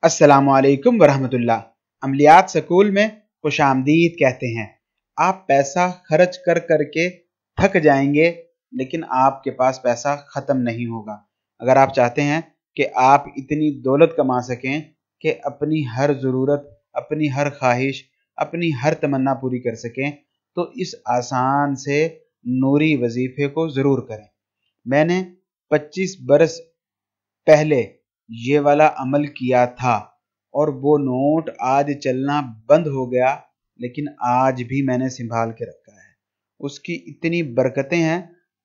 अस्सलामु अलैकुम वरहमतुल्लाह। अमलियात स्कूल में खुश आमदीद कहते हैं। आप पैसा खर्च कर करके थक जाएंगे, लेकिन आपके पास पैसा ख़त्म नहीं होगा। अगर आप चाहते हैं कि आप इतनी दौलत कमा सकें कि अपनी हर ज़रूरत, अपनी हर ख्वाहिश, अपनी हर तमन्ना पूरी कर सकें, तो इस आसान से नूरी वजीफ़े को ज़रूर करें। मैंने 25 बरस पहले ये वाला अमल किया था और वो नोट आज चलना बंद हो गया, लेकिन आज भी मैंने संभाल के रखा है। उसकी इतनी बरकतें हैं,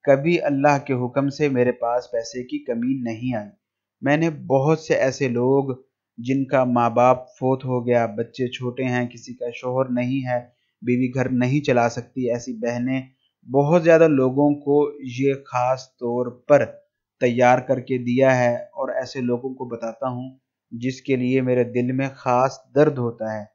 कभी अल्लाह के हुक्म से मेरे पास पैसे की कमी नहीं आई। मैंने बहुत से ऐसे लोग जिनका माँ बाप फोत हो गया, बच्चे छोटे हैं, किसी का शोहर नहीं है, बीवी घर नहीं चला सकती, ऐसी बहनें, बहुत ज़्यादा लोगों को ये ख़ास तौर पर तैयार करके दिया है और ऐसे लोगों को बताता हूँ जिसके लिए मेरे दिल में ख़ास दर्द होता है।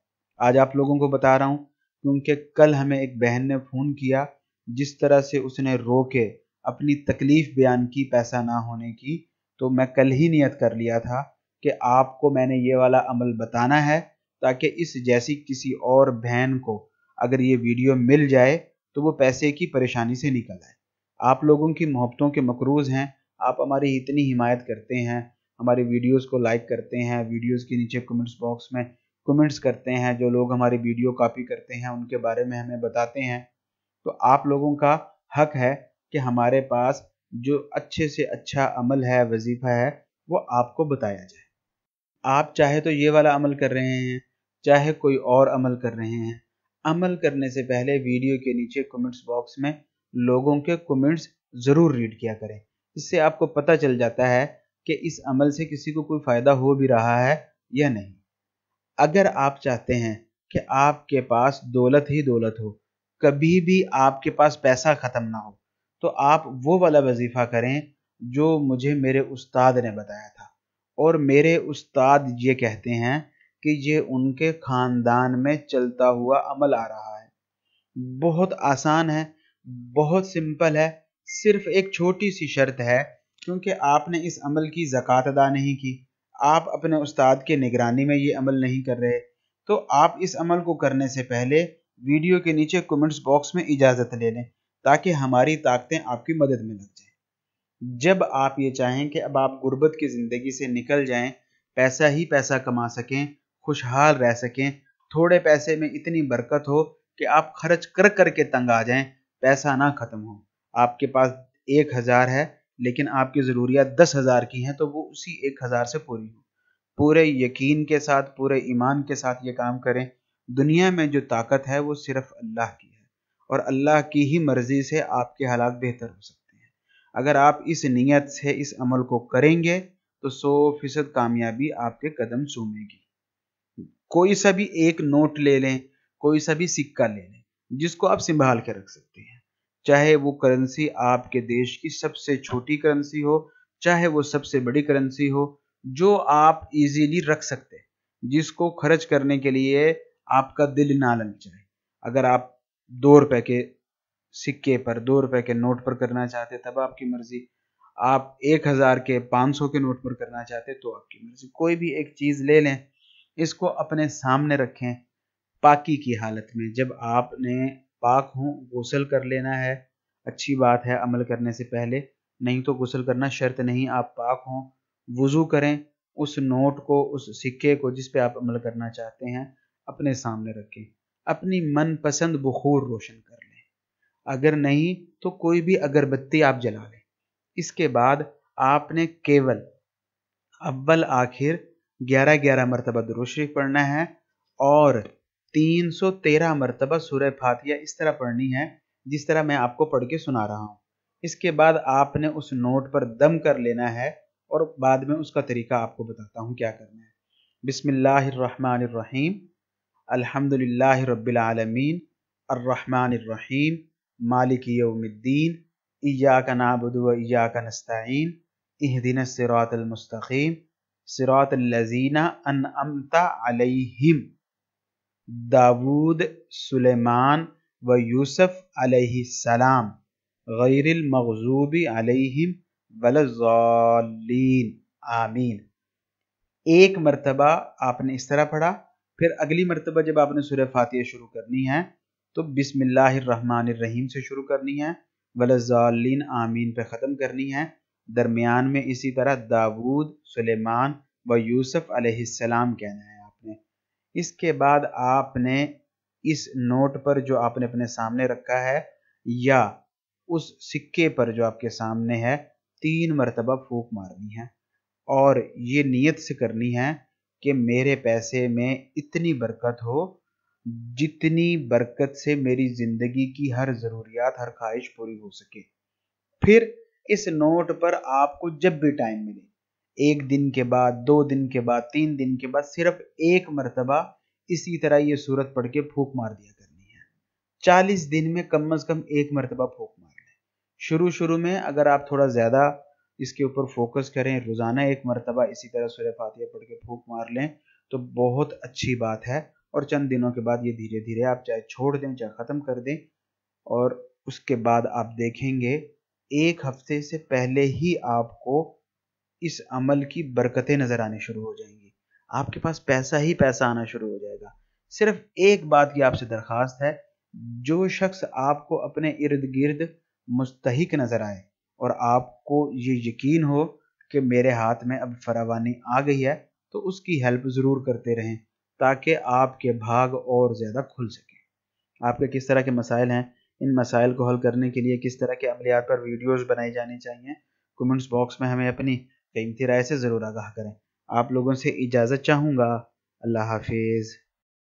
आज आप लोगों को बता रहा हूँ क्योंकि कल हमें एक बहन ने फ़ोन किया, जिस तरह से उसने रो के अपनी तकलीफ़ बयान की पैसा ना होने की, तो मैं कल ही नियत कर लिया था कि आपको मैंने ये वाला अमल बताना है, ताकि इस जैसी किसी और बहन को अगर ये वीडियो मिल जाए तो वो पैसे की परेशानी से निकल आए। आप लोगों की मोहब्बतों के मकरूज़ हैं, आप हमारी इतनी हिमायत करते हैं, हमारी वीडियोस को लाइक करते हैं, वीडियोस के नीचे कमेंट्स बॉक्स में कमेंट्स करते हैं, जो लोग हमारी वीडियो कॉपी करते हैं उनके बारे में हमें बताते हैं। तो आप लोगों का हक है कि हमारे पास जो अच्छे से अच्छा अमल है, वजीफ़ा है, वो आपको बताया जाए। आप चाहे तो ये वाला अमल कर रहे हैं, चाहे कोई और अमल कर रहे हैं, अमल करने से पहले वीडियो के नीचे कमेंट्स बॉक्स में लोगों के कमेंट्स ज़रूर रीड किया करें। इससे आपको पता चल जाता है कि इस अमल से किसी को कोई फ़ायदा हो भी रहा है या नहीं। अगर आप चाहते हैं कि आपके पास दौलत ही दौलत हो, कभी भी आपके पास पैसा ख़त्म ना हो, तो आप वो वाला वजीफ़ा करें जो मुझे मेरे उस्ताद ने बताया था। और मेरे उस्ताद ये कहते हैं कि ये उनके ख़ानदान में चलता हुआ अमल आ रहा है। बहुत आसान है, बहुत सिंपल है, सिर्फ एक छोटी सी शर्त है, क्योंकि आपने इस अमल की ज़कात अदा नहीं की, आप अपने उस्ताद के निगरानी में ये अमल नहीं कर रहे, तो आप इस अमल को करने से पहले वीडियो के नीचे कमेंट्स बॉक्स में इजाज़त ले लें, ताकि हमारी ताकतें आपकी मदद में लग जाएं। जब आप ये चाहें कि अब आप गुर्बत की ज़िंदगी से निकल जाएं, पैसा ही पैसा कमा सकें, खुशहाल रह सकें, थोड़े पैसे में इतनी बरकत हो कि आप खर्च कर करके तंग आ जाएं, पैसा ना ख़त्म हो। आपके पास 1000 है, लेकिन आपकी ज़रूरियात 10,000 की हैं, तो वो उसी 1000 से पूरी हो। पूरे यकीन के साथ, पूरे ईमान के साथ ये काम करें। दुनिया में जो ताकत है वो सिर्फ अल्लाह की है, और अल्लाह की ही मर्ज़ी से आपके हालात बेहतर हो सकते हैं। अगर आप इस नीयत से इस अमल को करेंगे तो 100% कामयाबी आपके कदम चूमेगी। कोई सा भी एक नोट ले लें, कोई सा भी सिक्का ले लें, जिसको आप संभाल के रख सकते हैं। चाहे वो करेंसी आपके देश की सबसे छोटी करेंसी हो, चाहे वो सबसे बड़ी करेंसी हो, जो आप इजीली रख सकते हैं, जिसको खर्च करने के लिए आपका दिल ना ललचाए। अगर आप 2 रुपए के सिक्के पर, 2 रुपए के नोट पर करना चाहते तब आपकी मर्जी, आप 1000 के 500 के नोट पर करना चाहते तो आपकी मर्जी। कोई भी एक चीज़ ले लें, इसको अपने सामने रखें पाकी की हालत में। जब आपने पाक हों, गुस्ल कर लेना है। अच्छी बात है अमल करने से पहले, नहीं तो गुस्ल करना शर्त नहीं, आप पाक हों, वुज़ू करें, उस नोट को, उस सिक्के को जिस पे आप अमल करना चाहते हैं अपने सामने रखें, अपनी मनपसंद बुखूर रोशन कर लें। अगर नहीं तो कोई भी अगरबत्ती आप जला लें। इसके बाद आपने केवल अव्वल आखिर 11-11 मरतबा दुरूद शरीफ पढ़ना है और 313 मरतबा सूरह फातिहा इस तरह पढ़नी है जिस तरह मैं आपको पढ़ के सुना रहा हूँ। इसके बाद आपने उस नोट पर दम कर लेना है और बाद में उसका तरीका आपको बताता हूँ क्या करना है। बिस्मिल्लाहिर्रहमानिर्रहीम, अल्हम्दुलिल्लाहि रब्बिल आलमीन, अर्रहमानिर्रहीम, मालिकी यौमिद्दीन, इय्याका नअबुदु व इय्याका नस्तईन, इहदिनस सिरातल मुस्तकीम, सिरातल लज़ीना अनअमता अलैहिम, दाऊद, सुलेमान व यूसुफ अलैहिस्सलाम, गैरिल मग़ज़ूबी अलैहिम वलज़्ज़ाल्लीन, आमीन। एक मरतबा आपने इस तरह पढ़ा, फिर अगली मरतबा जब आपने सूरह फातिहा शुरू करनी है तो बिस्मिल्लाहिर्रहमानिर्रहीम से शुरू करनी है, वलज़ालिन आमीन पे ख़त्म करनी है। दरमियान में इसी तरह दाऊद, सुलेमान व यूसुफ अलैहिस्सलाम कहना है आपने। इसके बाद आपने इस नोट पर जो आपने अपने सामने रखा है या उस सिक्के पर जो आपके सामने है 3 मरतबा फूंक मारनी है और ये नीयत से करनी है कि मेरे पैसे में इतनी बरकत हो जितनी बरकत से मेरी ज़िंदगी की हर ज़रूरियात, हर ख्वाहिश पूरी हो सके। फिर इस नोट पर आपको जब भी टाइम मिले, 1 दिन के बाद, 2 दिन के बाद, 3 दिन के बाद, सिर्फ 1 मरतबा इसी तरह ये सूरत पढ़ के फूंक मार दिया करनी है। 40 दिन में कम से कम 1 मरतबा फूंक मार लें। शुरू में अगर आप थोड़ा ज़्यादा इसके ऊपर फोकस करें, रोज़ाना 1 मरतबा इसी तरह सूरह फातिहा पढ़ के फूंक मार लें तो बहुत अच्छी बात है। और चंद दिनों के बाद ये धीरे धीरे आप चाहे छोड़ दें चाहे ख़त्म कर दें, और उसके बाद आप देखेंगे 1 हफ्ते से पहले ही आपको इस अमल की बरकतें नज़र आनी शुरू हो जाएंगी। आपके पास पैसा ही पैसा आना शुरू हो जाएगा। सिर्फ एक बात की आपसे दरख्वास्त है, जो शख्स आपको अपने इर्द गिर्द मुस्तहिक नज़र आए और आपको ये यकीन हो कि मेरे हाथ में अब फरावानी आ गई है, तो उसकी हेल्प ज़रूर करते रहें ताकि आपके भाग और ज़्यादा खुल सकें। आपके किस तरह के मसाइल हैं, इन मसाइल को हल करने के लिए किस तरह के अमलियात पर वीडियोस बनाई जानी चाहिए, कमेंट्स बॉक्स में हमें अपनी कीमती राय से ज़रूर आगाह करें। आप लोगों से इजाज़त चाहूँगा। अल्लाह हाफिज़।